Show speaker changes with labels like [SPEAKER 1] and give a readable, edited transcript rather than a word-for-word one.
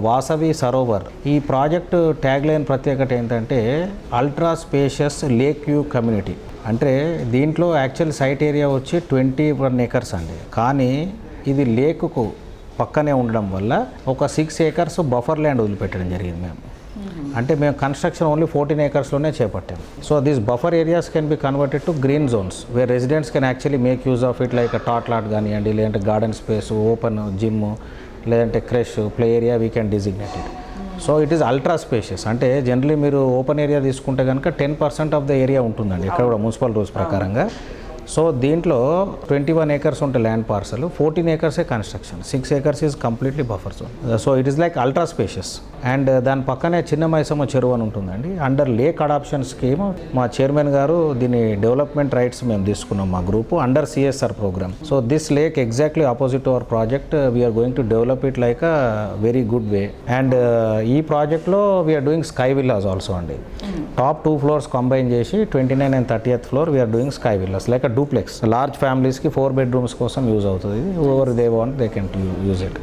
[SPEAKER 1] వాసవి సరోవర్. ఈ project tag line ప్రత్యేకత ఏంటంటే ultra spacious lake view community. అంటే దీంట్లో యాక్చువల్ సైట్ ఏరియా వచ్చి 21 acres అండి. కానీ ఇది లేకుకు పక్కనే ఉండడం వల్ల ఒక 6 acres బఫర్ ల్యాండ్ వదిలిపెట్టడం జరిగింది మేము. అంటే మేము కన్స్ట్రక్షన్ ఓన్లీ 14 acresలోనే చేపట్టాం. So this buffer areas can be converted to green zones where residents can actually make use of it, like tot lot కానివ్వండి, లేదంటే గార్డెన్ స్పేస్, ఓపెన్ జిమ్, లేదంటే creche, play area we can designate it. So it is ultra spacious. అంటే generally మీరు open area తీసుకుంటే కనుక 10% of the area ఉంటుందండి ఇక్కడ కూడా మున్సిపల్ రూల్స్ ప్రకారంగా. సో దీంట్లో 21 acres ఉంటే land parcel, 14 acres construction, 6 acres is completely buffer zone. So it is like ultra spacious. And దాని పక్కనే చిన్న మైసమ్మ చెరువు అని ఉంటుందండి. అండర్ లేక్ అడాప్షన్ స్కీమ్ మా చైర్మన్ గారు దీని డెవలప్మెంట్ రైట్స్ మేము తీసుకున్నాం మా group under CSR programme. So this lake exactly opposite our project. We're going to develop it like a very good way. And ఈ ప్రాజెక్ట్లో we're doing sky villas also అండి. Top 2 floors combine చేసి 29 and 30th floor we are doing sky villas like duplex. Large ఫ్యామిలీస్కి 4 bedrooms కోసం use అవుతుంది. Over they want they can use it.